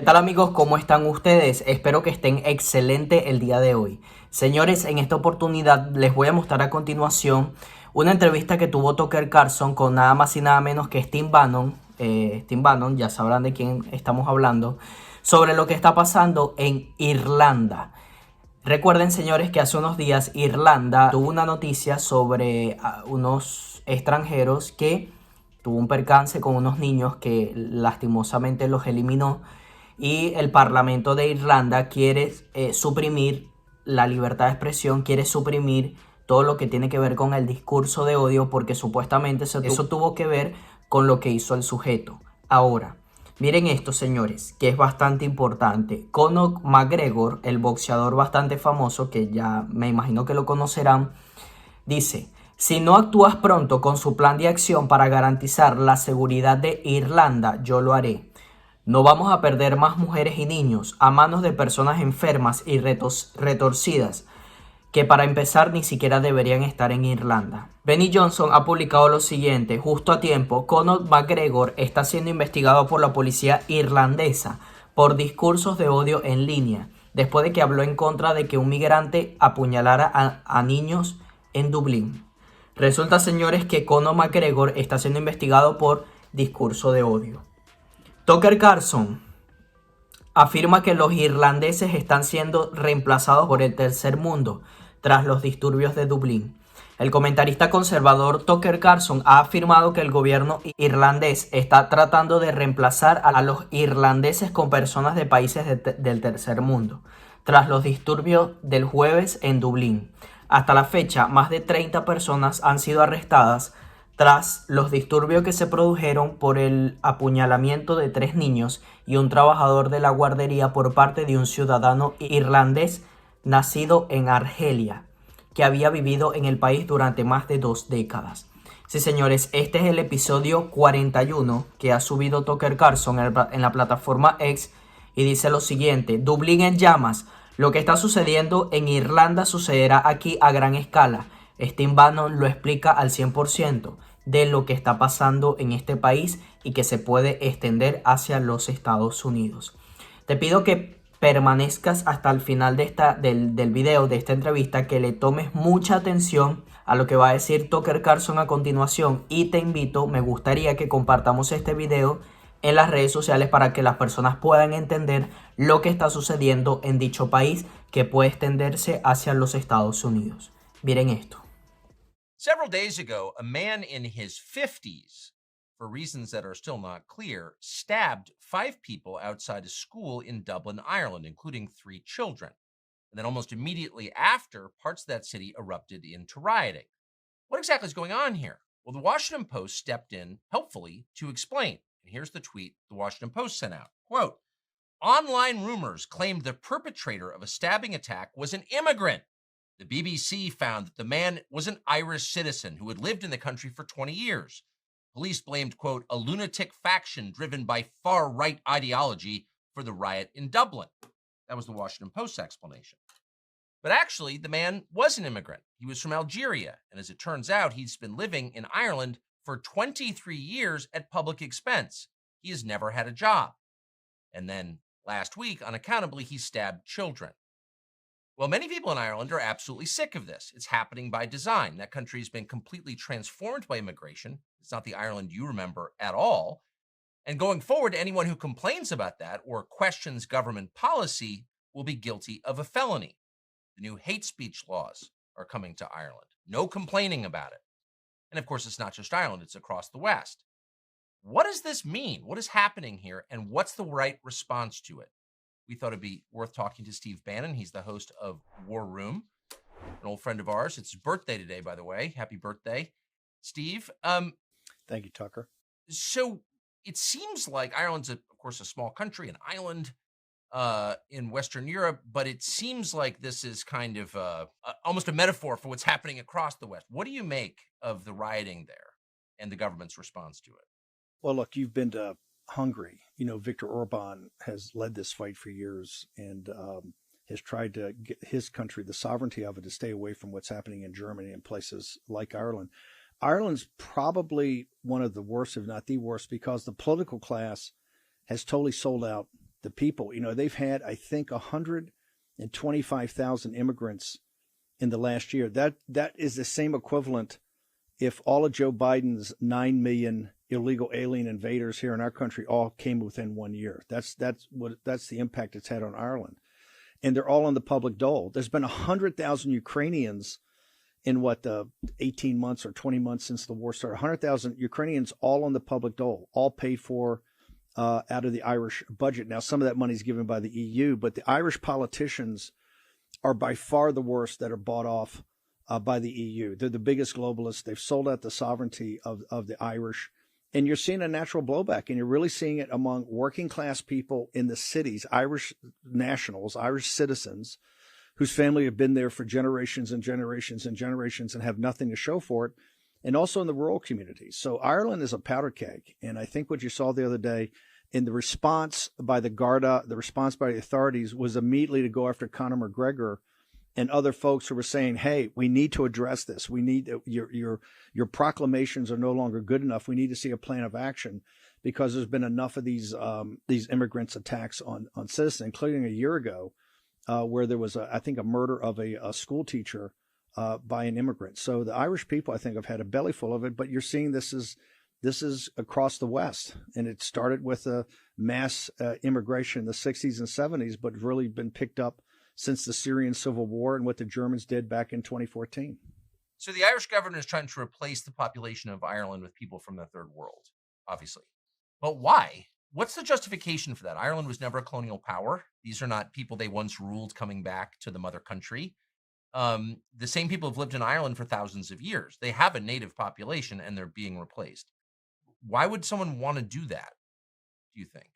¿Qué tal amigos? ¿Cómo están ustedes? Espero que estén excelente el día de hoy. Señores, en esta oportunidad les voy a mostrar a continuación una entrevista que tuvo Tucker Carlson con nada más y nada menos que Steve Bannon. Steve Bannon, ya sabrán de quién estamos hablando, sobre lo que está pasando en Irlanda. Recuerden, señores, que hace unos días Irlanda tuvo una noticia sobre unos extranjeros que tuvo un percance con unos niños que lastimosamente los eliminó, y el Parlamento de Irlanda quiere suprimir la libertad de expresión, quiere suprimir todo lo que tiene que ver con el discurso de odio, porque supuestamente eso tuvo que ver con lo que hizo el sujeto. Ahora, miren esto, señores, que es bastante importante. Conor McGregor, el boxeador bastante famoso, que ya me imagino que lo conocerán, dice: si no actúas pronto con su plan de acción para garantizar la seguridad de Irlanda, yo lo haré. No vamos a perder más mujeres y niños a manos de personas enfermas y retorcidas, que para empezar ni siquiera deberían estar en Irlanda. Benny Johnson ha publicado lo siguiente: justo a tiempo, Conor McGregor está siendo investigado por la policía irlandesa por discursos de odio en línea, después de que habló en contra de que un migrante apuñalara a niños en Dublín. Resulta, señores, que Conor McGregor está siendo investigado por discurso de odio. Tucker Carlson afirma que los irlandeses están siendo reemplazados por el tercer mundo tras los disturbios de Dublín. El comentarista conservador Tucker Carlson ha afirmado que el gobierno irlandés está tratando de reemplazar a los irlandeses con personas de países del tercer mundo, tras los disturbios del jueves en Dublín. Hasta la fecha, más de 30 personas han sido arrestadas tras los disturbios que se produjeron por el apuñalamiento de 3 niños y un trabajador de la guardería por parte de un ciudadano irlandés nacido en Argelia, que había vivido en el país durante más de 2 décadas. Sí, señores, este es el episodio 41 que ha subido Tucker Carlson en la plataforma X, y dice lo siguiente: Dublín en llamas. Lo que está sucediendo en Irlanda sucederá aquí a gran escala. Steve Bannon lo explica al 100% de lo que está pasando en este país y que se puede extender hacia los Estados Unidos. Te pido que permanezcas hasta el final del video, de esta entrevista, que le tomes mucha atención a lo que va a decir Tucker Carlson a continuación, y te invito, me gustaría que compartamos este video en las redes sociales para que las personas puedan entender lo que está sucediendo en dicho país, que puede extenderse hacia los Estados Unidos. Miren esto. Several days ago, a man in his 50s, for reasons that are still not clear, stabbed 5 people outside a school in Dublin, Ireland, including 3 children. And then almost immediately after, parts of that city erupted into rioting. What exactly is going on here? Well, the Washington Post stepped in helpfully to explain. And here's the tweet the Washington Post sent out. Quote, online rumors claimed the perpetrator of a stabbing attack was an immigrant. The BBC found that the man was an Irish citizen who had lived in the country for 20 years. Police blamed, quote, a lunatic faction driven by far-right ideology for the riot in Dublin. That was the Washington Post's explanation. But actually, the man was an immigrant. He was from Algeria, and as it turns out, he's been living in Ireland for 23 years at public expense. He has never had a job. And then last week, unaccountably, he stabbed children. Well, many people in Ireland are absolutely sick of this. It's happening by design. That country has been completely transformed by immigration. It's not the Ireland you remember at all. And going forward, anyone who complains about that or questions government policy will be guilty of a felony. The new hate speech laws are coming to Ireland. No complaining about it. And of course, it's not just Ireland, it's across the West. What does this mean? What is happening here? And what's the right response to it? We thought it'd be worth talking to Steve Bannon. He's the host of War Room, an old friend of ours. It's his birthday today, by the way. Happy birthday, Steve. Thank you, Tucker. So it seems like Ireland's, of course, a small country, an island in Western Europe, but it seems like this is kind of almost a metaphor for what's happening across the West. What do you make of the rioting there and the government's response to it? Well, look, you've been to Hungary. You know, Viktor Orban has led this fight for years and has tried to get his country, the sovereignty of it, to stay away from what's happening in Germany and places like Ireland. Ireland's probably one of the worst, if not the worst, because the political class has totally sold out the people. They've had, I think, 125,000 immigrants in the last year. That is the same equivalent if all of Joe Biden's 9 million illegal alien invaders here in our country all came within 1 year. That's the impact it's had on Ireland. And they're all on the public dole. There's been 100,000 Ukrainians in 18 months or 20 months since the war started. 100,000 Ukrainians all on the public dole, all paid for out of the Irish budget. Now, some of that money is given by the EU, but the Irish politicians are by far the worst that are bought off by the EU. They're the biggest globalists. They've sold out the sovereignty of the Irish. And you're seeing a natural blowback, and you're really seeing it among working class people in the cities, Irish nationals, Irish citizens, whose family have been there for generations and generations and generations and have nothing to show for it, and also in the rural communities. So Ireland is a powder keg. And I think what you saw the other day in the response by the Garda, the response by the authorities was immediately to go after Conor McGregor and other folks who were saying, hey, we need to address this. We need your proclamations are no longer good enough. We need to see a plan of action because there's been enough of these immigrants attacks on citizens, including a year ago where there was, I think, a murder of a school teacher by an immigrant. So the Irish people, I think, have had a belly full of it. But you're seeing this is across the West. And it started with a mass immigration in the 60s and 70s, but really been picked up since the Syrian civil war and what the Germans did back in 2014. So the Irish government is trying to replace the population of Ireland with people from the third world, obviously. But why? What's the justification for that? Ireland was never a colonial power. These are not people they once ruled coming back to the mother country. The same people have lived in Ireland for thousands of years. They have a native population and they're being replaced. Why would someone want to do that, do you think?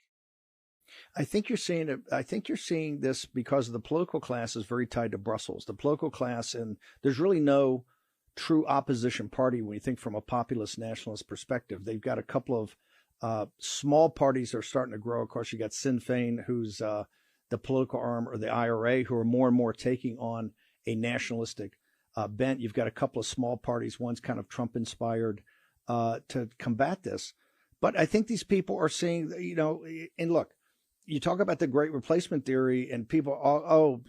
I think you're seeing this because the political class is very tied to Brussels. The political class, and there's really no true opposition party when you think from a populist nationalist perspective. They've got a couple of small parties that are starting to grow. Of course, you got Sinn Féin, who's the political arm, or the IRA, who are more and more taking on a nationalistic bent. You've got a couple of small parties. One's kind of Trump-inspired to combat this. But I think these people are seeing, and look, you talk about the great replacement theory and people,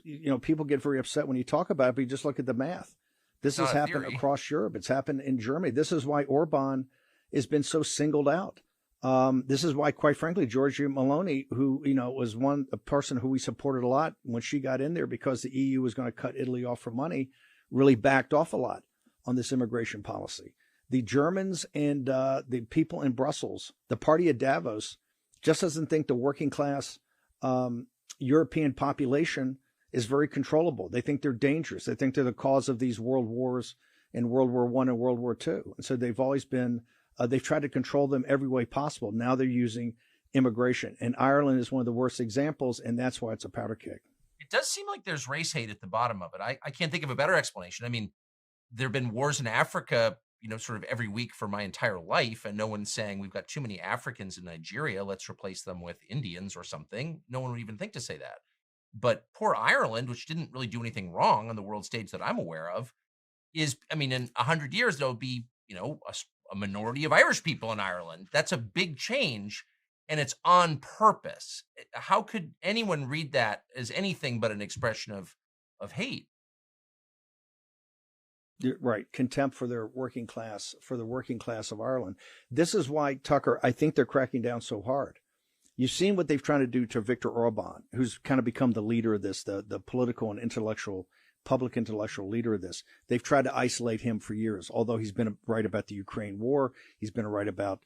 people get very upset when you talk about it, but you just look at the math. This has happened across Europe. It's happened in Germany. This is why Orban has been so singled out. This is why, quite frankly, Giorgia Meloni, who, was a person who we supported a lot when she got in there because the EU was going to cut Italy off for money, really backed off a lot on this immigration policy. The Germans and the people in Brussels, the party of Davos, just doesn't think the working class European population is very controllable. They think they're dangerous. They think they're the cause of these world wars in World War I and World War II. And so they've always been, they've tried to control them every way possible. Now they're using immigration. And Ireland is one of the worst examples, and that's why it's a powder keg. It does seem like there's race hate at the bottom of it. I can't think of a better explanation. I mean, there have been wars in Africa, sort of every week for my entire life, and no one's saying we've got too many Africans in Nigeria, let's replace them with Indians or something. No one would even think to say that. But poor Ireland, which didn't really do anything wrong on the world stage that I'm aware of, in 100 years, there'll be, a minority of Irish people in Ireland. That's a big change, and it's on purpose. How could anyone read that as anything but an expression of hate? You're right. Contempt for their working class, of Ireland. This is why, Tucker, I think they're cracking down so hard. You've seen what they've tried to do to Viktor Orban, who's kind of become the leader of this, the political and public intellectual leader of this. They've tried to isolate him for years, although he's been right about the Ukraine war. He's been right about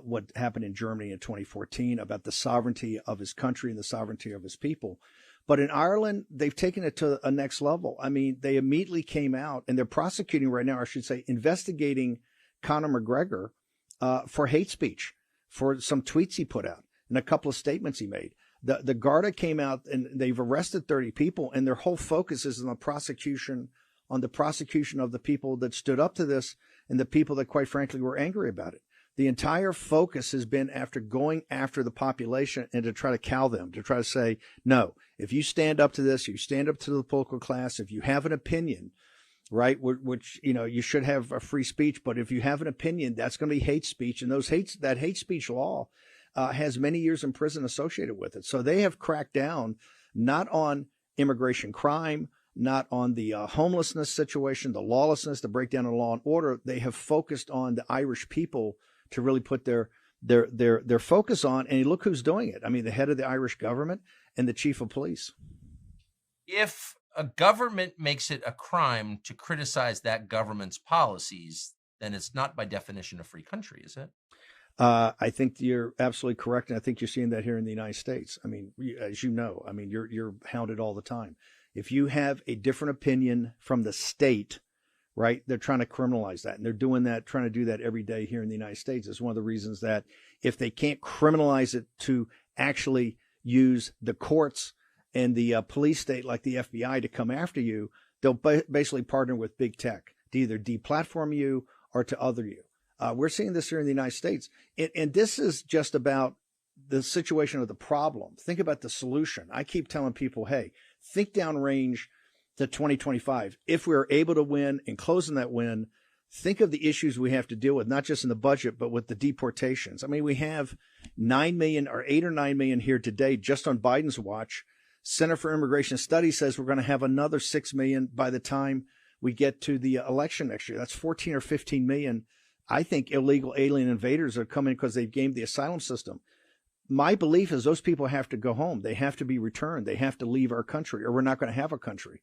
what happened in Germany in 2014, about the sovereignty of his country and the sovereignty of his people. But in Ireland, they've taken it to a next level. I mean, they immediately came out, and they're prosecuting right now, I should say, investigating Conor McGregor for hate speech, for some tweets he put out and a couple of statements he made. The Garda came out and they've arrested 30 people, and their whole focus is on the prosecution of the people that stood up to this and the people that, quite frankly, were angry about it. The entire focus has been going after the population and to try to cow them, to try to say, no, if you stand up to this, you stand up to the political class, if you have an opinion, right, which, you should have a free speech, but if you have an opinion, that's going to be hate speech. And that hate speech law has many years in prison associated with it. So they have cracked down not on immigration crime, not on the homelessness situation, the lawlessness, the breakdown of law and order. They have focused on the Irish people to really put their focus on. And look who's doing it. I mean, the head of the Irish government and the chief of police. If a government makes it a crime to criticize that government's policies, then it's not by definition a free country, is it? I think you're absolutely correct, and I think you're seeing that here in the United States. I mean, as you know, I mean, you're hounded all the time. If you have a different opinion from the state, right, they're trying to criminalize that, and they're doing that, trying to do that every day here in the United States. It's one of the reasons that if they can't criminalize it to actually use the courts and the police state like the FBI to come after you, they'll basically partner with big tech to either deplatform you or to other you. We're seeing this here in the United States. And this is just about the situation of the problem. Think about the solution. I keep telling people, hey, think downrange to 2025. If we're able to win and close on that win, think of the issues we have to deal with, not just in the budget, but with the deportations. I mean, we have 9 million or 8 or 9 million here today just on Biden's watch. Center for Immigration Studies says we're going to have another 6 million by the time we get to the election next year. That's 14 or 15 million. I think illegal alien invaders are coming because they've gamed the asylum system. My belief is those people have to go home. They have to be returned. They have to leave our country, or we're not going to have a country.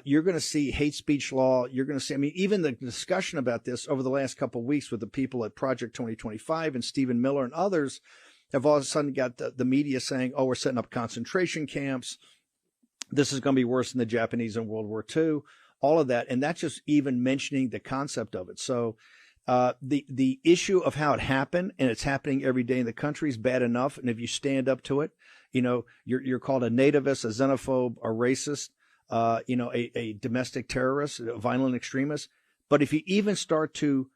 You're going to see hate speech law. You're going to see, I mean, even the discussion about this over the last couple of weeks with the people at Project 2025 and Stephen Miller and others have all of a sudden got the media saying, oh, we're setting up concentration camps. This is going to be worse than the Japanese in World War II, all of that. And that's just even mentioning the concept of it. So the issue of how it happened, and it's happening every day in the country, is bad enough. And if you stand up to it, you know, you're called a nativist, a xenophobe, a racist, you know, a domestic terrorist, a violent extremist. But if you even start to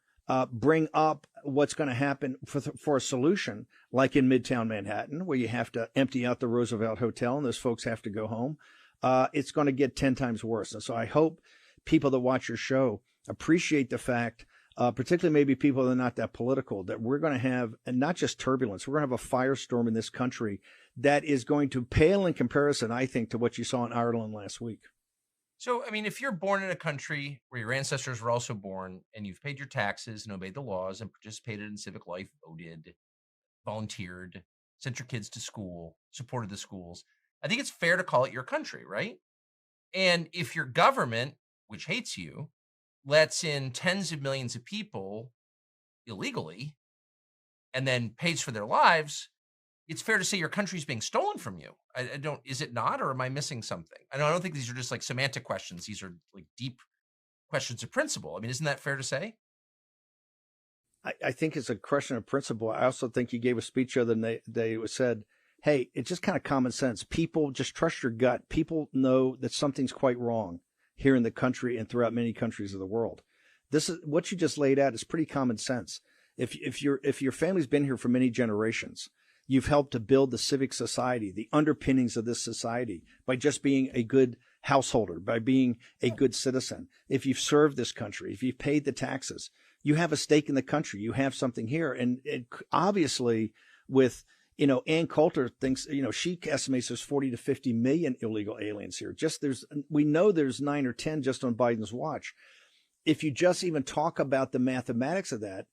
bring up what's going to happen for a solution, like in Midtown Manhattan, where you have to empty out the Roosevelt Hotel and those folks have to go home, it's going to get 10 times worse. And so I hope people that watch your show appreciate the fact, particularly maybe people that are not that political, that we're going to have, and not just turbulence, we're going to have a firestorm in this country that is going to pale in comparison, I think, to what you saw in Ireland last week. So, I mean, if you're born in a country where your ancestors were also born and you've paid your taxes and obeyed the laws and participated in civic life, voted, volunteered, sent your kids to school, supported the schools, I think it's fair to call it your country, right? And if your government, which hates you, lets in tens of millions of people illegally and then pays for their lives, it's fair to say your country's being stolen from you. I don't, is it not, or am I missing something? I don't think these are just like semantic questions. These are like deep questions of principle. I mean, isn't that fair to say? I think it's a question of principle. I also think you gave a speech the other day that said, hey, it's just kind of common sense. People just trust your gut. People know that something's quite wrong here in the country and throughout many countries of the world. This is what you just laid out is pretty common sense. If your family's been here for many generations, you've helped to build the civic society, the underpinnings of this society, by just being a good householder, by being a good citizen. If you've served this country, if you've paid the taxes, you have a stake in the country. You have something here. And obviously with, you know, Ann Coulter thinks, you know, she estimates there's 40 to 50 million illegal aliens here. We know there's 9 or 10 just on Biden's watch. If you just even talk about the mathematics of that,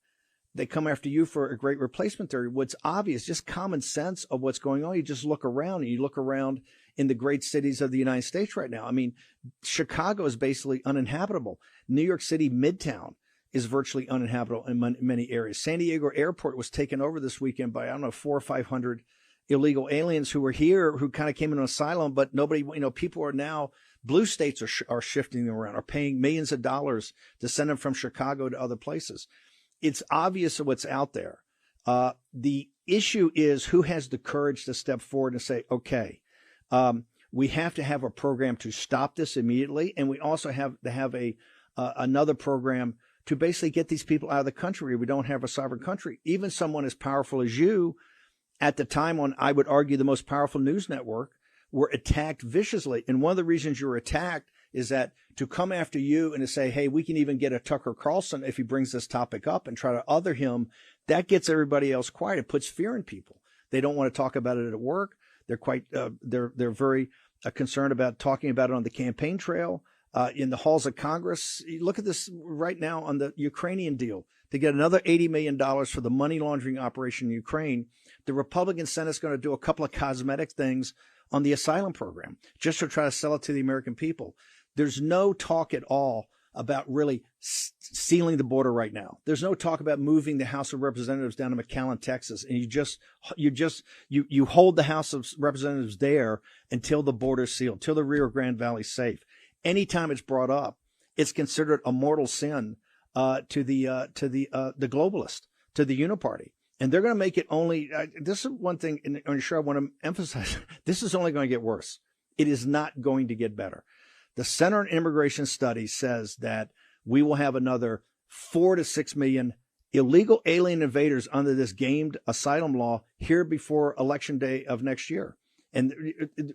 they come after you for a great replacement theory. What's obvious, just common sense of what's going on. You just look around, and you look around in the great cities of the United States right now. I mean, Chicago is basically uninhabitable. New York City, Midtown, is virtually uninhabitable in many areas. San Diego Airport was taken over this weekend by, 400 or 500 illegal aliens who were here, who kind of came in an asylum, but nobody, you know, people are now, blue states are shifting them around, are paying millions of dollars to send them from Chicago to other places. It's obvious what's out there. The issue is who has the courage to step forward and say, okay, we have to have a program to stop this immediately. And we also have to have another program to basically get these people out of the country. We don't have a sovereign country. Even someone as powerful as you, at the time on, I would argue, the most powerful news network, were attacked viciously. And one of the reasons you were attacked is that to come after you and to say, hey, we can even get a Tucker Carlson if he brings this topic up and try to other him, that gets everybody else quiet. It puts fear in people. They don't want to talk about it at work. They're quite they're very concerned about talking about it on the campaign trail, in the halls of Congress. You look at this right now on the Ukrainian deal to get another $80 million for the money laundering operation in Ukraine. The Republican Senate's going to do a couple of cosmetic things on the asylum program just to try to sell it to the American people. There's no talk at all about really sealing the border right now. There's no talk about moving the House of Representatives down to McAllen, Texas, and you hold the House of Representatives there until the border's sealed, till the Rio Grande Valley's safe. Anytime it's brought up, it's considered a mortal sin to the globalist, to the uniparty. And they're going to make it only, this is one thing, and I'm sure I want to emphasize, this is only going to get worse. It is not going to get better. The Center on Immigration Studies says that we will have another 4 to 6 million illegal alien invaders under this gamed asylum law here before Election Day of next year. And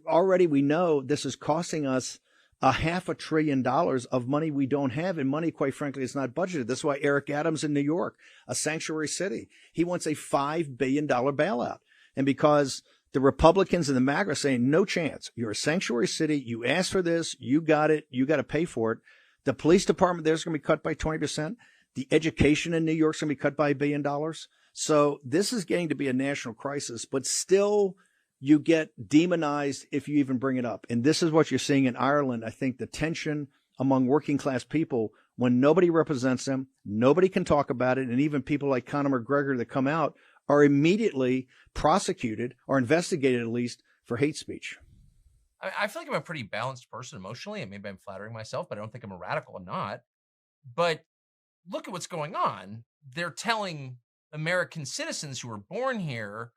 already we know this is costing us $500 billion of money we don't have, and money, quite frankly, is not budgeted. That's why Eric Adams in New York, a sanctuary city, he wants a $5 billion bailout. And because the Republicans and the MAGA are saying, no chance. You're a sanctuary city. You asked for this. You got it. You got to pay for it. The police department there's going to be cut by 20%. The education in New York is going to be cut by $1 billion. So this is getting to be a national crisis, but still you get demonized if you even bring it up. And this is what you're seeing in Ireland. I think the tension among working class people, when nobody represents them, nobody can talk about it. And even people like Conor McGregor that come out are immediately prosecuted or investigated, at least, for hate speech. I feel like I'm a pretty balanced person emotionally, and maybe I'm flattering myself, but I don't think I'm a radical or not. But look at what's going on. They're telling American citizens who were born here,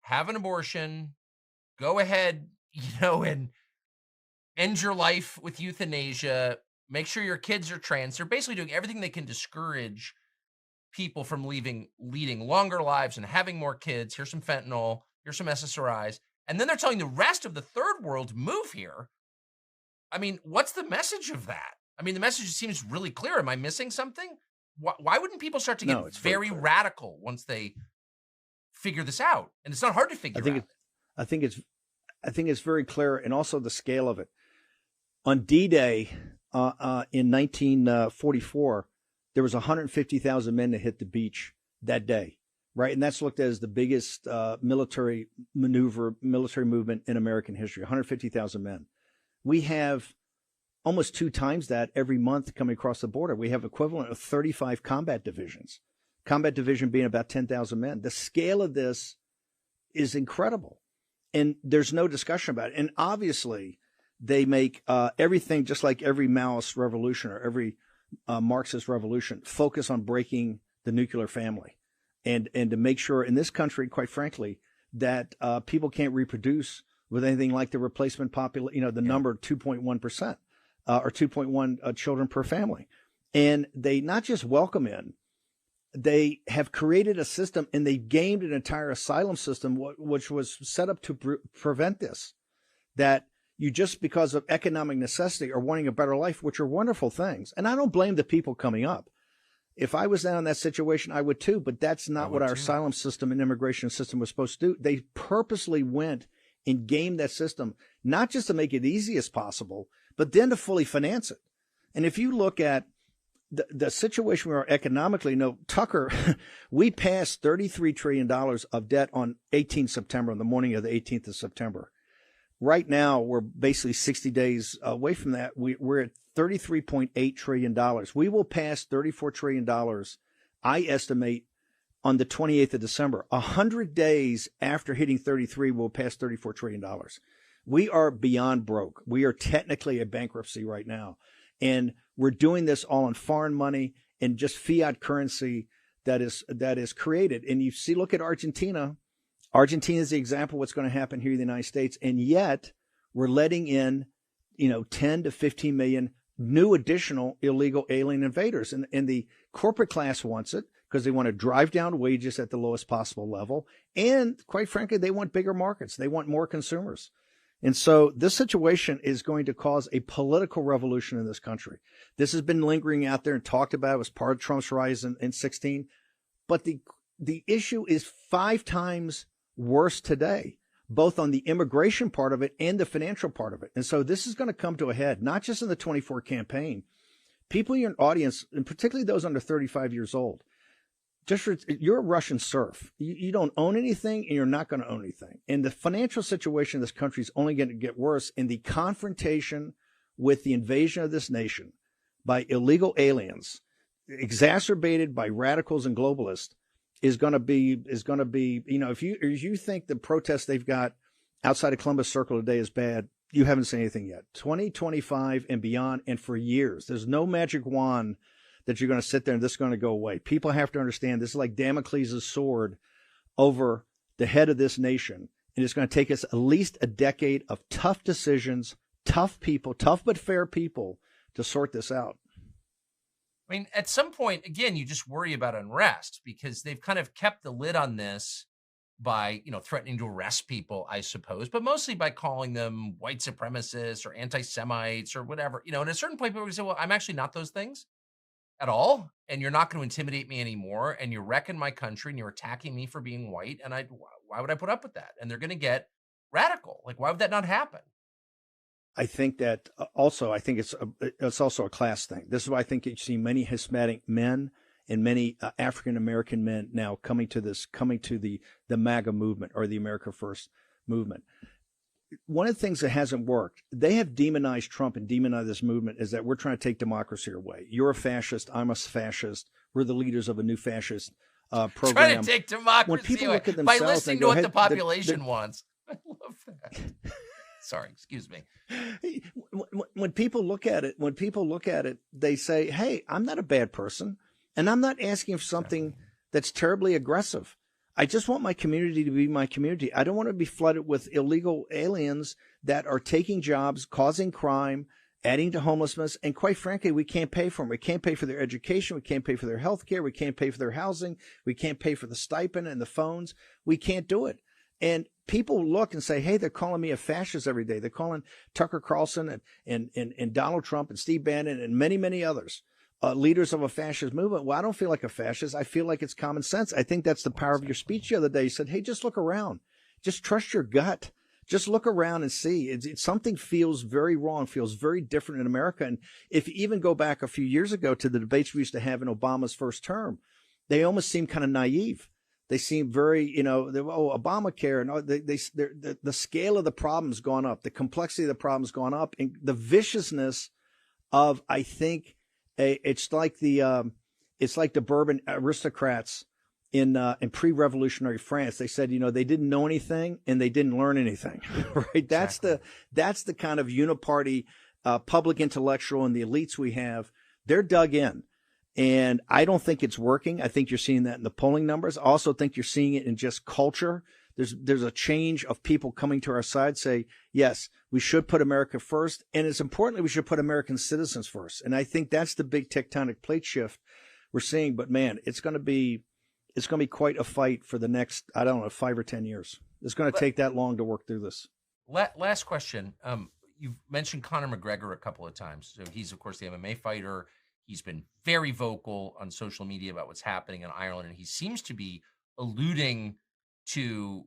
have an abortion, go ahead, and end your life with euthanasia, make sure your kids are trans. They're basically doing everything they can discourage people from leading longer lives and having more kids. Here's some fentanyl, here's some SSRIs. And then they're telling the rest of the third world to move here. I mean, what's the message of that? I mean, the message seems really clear. Am I missing something? Why wouldn't people start to get very radical once they figure this out? And it's not hard to figure out. I think it's very clear, and also the scale of it. On D-Day in 1944, there was 150,000 men that hit the beach that day, right? And that's looked at as the biggest military movement in American history, 150,000 men. We have almost 2 times that every month coming across the border. We have equivalent of 35 combat divisions, combat division being about 10,000 men. The scale of this is incredible, and there's no discussion about it. And obviously, they make everything, just like every Maoist revolution or every Marxist revolution, focus on breaking the nuclear family, and to make sure in this country, quite frankly, that people can't reproduce with anything like the replacement population, the number 2.1%. Or 2.1 children per family. And they not just welcome in, they have created a system, and they gamed an entire asylum system, which was set up to prevent this, that you just because of economic necessity are wanting a better life, which are wonderful things. And I don't blame the people coming up. If I was down in that situation, I would too, but that's not what our asylum system and immigration system was supposed to do. They purposely went and gamed that system, not just to make it easy as possible, but then to fully finance it. And if you look at the situation we are economically, Tucker, we passed $33 trillion of debt on 18 September, on the morning of the 18th of September. Right now, we're basically 60 days away from that. We're at $33.8 trillion. We will pass $34 trillion, I estimate, on the 28th of December. 100 days after hitting 33, we'll pass $34 trillion. We are beyond broke. We are technically a bankruptcy right now. And we're doing this all in foreign money and just fiat currency that is created. And you see, look at Argentina. Argentina is the example of what's going to happen here in the United States. And yet we're letting in, 10 to 15 million new additional illegal alien invaders. And the corporate class wants it because they want to drive down wages at the lowest possible level. And quite frankly, they want bigger markets. They want more consumers. And so this situation is going to cause a political revolution in this country. This has been lingering out there and talked about. It was part of Trump's rise in 2016. But the issue is 5 times worse today, both on the immigration part of it and the financial part of it. And so this is going to come to a head, not just in the 24 campaign. People in your audience, and particularly those under 35 years old, you're a Russian serf. You don't own anything, and you're not going to own anything. And the financial situation of this country is only going to get worse. And the confrontation with the invasion of this nation by illegal aliens, exacerbated by radicals and globalists, is going to be, if you think the protest they've got outside of Columbus Circle today is bad, you haven't seen anything yet. 2025 and beyond, and for years, there's no magic wand that you're going to sit there and this is going to go away. People have to understand this is like Damocles' sword over the head of this nation. And it's going to take us at least a decade of tough decisions, tough people, tough but fair people to sort this out. I mean, at some point, again, you just worry about unrest because they've kind of kept the lid on this by, threatening to arrest people, I suppose, but mostly by calling them white supremacists or anti-Semites or whatever. And at a certain point, people are going to say, well, I'm actually not those things at all. And you're not going to intimidate me anymore. And you're wrecking my country and you're attacking me for being white. And why would I put up with that? And they're going to get radical. Like, why would that not happen? I think that also, it's also a class thing. This is why I think you see many Hispanic men and many African-American men now coming to the MAGA movement or the America First movement. One of the things that hasn't worked, they have demonized Trump and demonized this movement, is that we're trying to take democracy away. You're a fascist. I'm a fascist. We're the leaders of a new fascist program. Trying to take democracy when people away look at themselves by listening to what the population wants. I love that. Sorry, excuse me. When people look at it, they say, hey, I'm not a bad person. And I'm not asking for something that's terribly aggressive. I just want my community to be my community. I don't want to be flooded with illegal aliens that are taking jobs, causing crime, adding to homelessness. And quite frankly, we can't pay for them. We can't pay for their education. We can't pay for their health care. We can't pay for their housing. We can't pay for the stipend and the phones. We can't do it. And people look and say, hey, they're calling me a fascist every day. They're calling Tucker Carlson and Donald Trump and Steve Bannon and many, many others leaders of a fascist movement. Well, I don't feel like a fascist. I feel like it's common sense. I think that's the power of your speech the other day. You said, hey, just look around. Just trust your gut. Just look around and see. Something feels very wrong, feels very different in America. And if you even go back a few years ago to the debates we used to have in Obama's first term, they almost seem kind of naive. They seem very, Obamacare, and the scale of the problem's gone up. The complexity of the problem's gone up. And the viciousness of, I think, it's like the Bourbon aristocrats in pre-revolutionary France. They said, they didn't know anything and they didn't learn anything, right? That's the kind of uniparty public intellectual and the elites we have. They're dug in. And I don't think it's working. I think you're seeing that in the polling numbers. I also think you're seeing it in just culture. There's a change of people coming to our side, say, yes, we should put America first. And it's importantly, we should put American citizens first. And I think that's the big tectonic plate shift we're seeing. But man, it's going to be quite a fight for the next, 5 or 10 years. It's going to take that long to work through this. Last question. You've mentioned Conor McGregor a couple of times. So he's, of course, the MMA fighter. He's been very vocal on social media about what's happening in Ireland, and he seems to be alluding to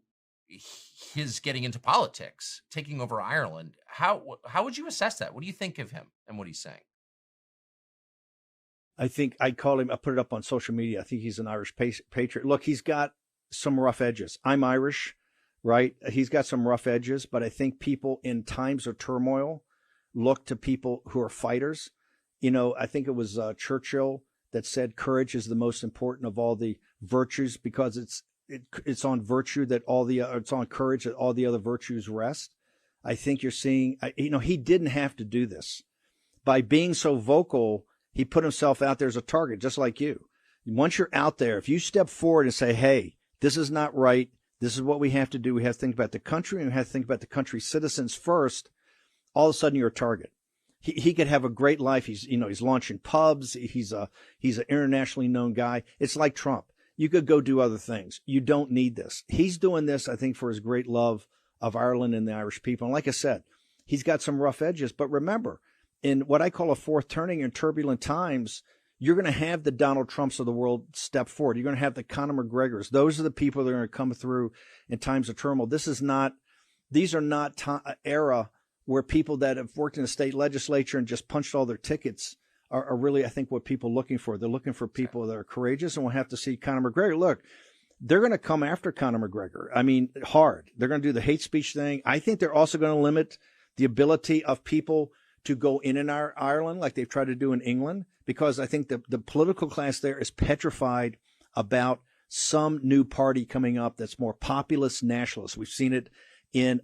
his getting into politics, taking over Ireland. How would you assess that? What do you think of him and what he's saying? I think I'd call him, I put it up on social media. I think he's an Irish patriot. Look, he's got some rough edges. I'm Irish, right? He's got some rough edges, but I think people in times of turmoil look to people who are fighters. I think it was Churchill that said courage is the most important of all the virtues because it's on virtue that it's on courage that all the other virtues rest. I think you're seeing, he didn't have to do this. By being so vocal, he put himself out there as a target, just like you. Once you're out there, if you step forward and say, hey, this is not right, this is what we have to do, we have to think about the country and we have to think about the country's citizens first, all of a sudden you're a target. He could have a great life. He's launching pubs. He's an internationally known guy. It's like Trump. You could go do other things. You don't need this. He's doing this, I think, for his great love of Ireland and the Irish people. And like I said, he's got some rough edges. But remember, in what I call a fourth turning in turbulent times, you're going to have the Donald Trumps of the world step forward. You're going to have the Conor McGregors. Those are the people that are going to come through in times of turmoil. These are not era where people that have worked in the state legislature and just punched all their tickets are really, I think, what people are looking for. They're looking for people that are courageous, and we'll have to see Conor McGregor. Look, they're going to come after Conor McGregor. I mean, hard. They're going to do the hate speech thing. I think they're also going to limit the ability of people to go in Ireland like they've tried to do in England, because I think the political class there is petrified about some new party coming up that's more populist nationalist. We've seen it in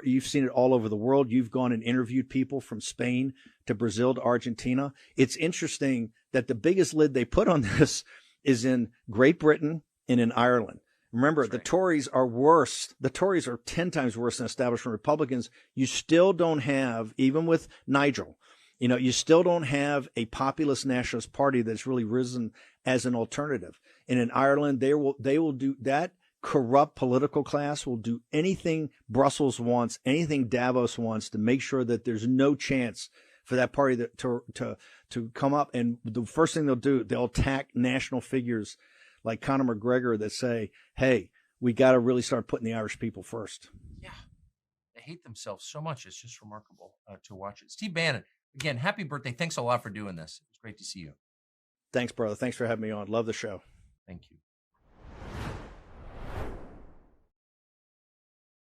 you've seen it all over the world. You've gone and interviewed people from Spain to Brazil to Argentina. It's interesting that the biggest lid they put on this is in Great Britain and in Ireland. Remember, the Tories are worse. The Tories are 10 times worse than establishment Republicans. You still don't have, even with Nigel, you still don't have a populist nationalist party that's really risen as an alternative. And in Ireland, they will do that. Corrupt political class will do anything Brussels wants, anything Davos wants, to make sure that there's no chance for that party to come up. And the first thing they'll do, they'll attack national figures like Conor McGregor that say, hey, we got to really start putting the Irish people first. Yeah. They hate themselves so much. It's just remarkable to watch it. Steve Bannon, again, happy birthday. Thanks a lot for doing this. It's great to see you. Thanks, brother. Thanks for having me on. Love the show. Thank you.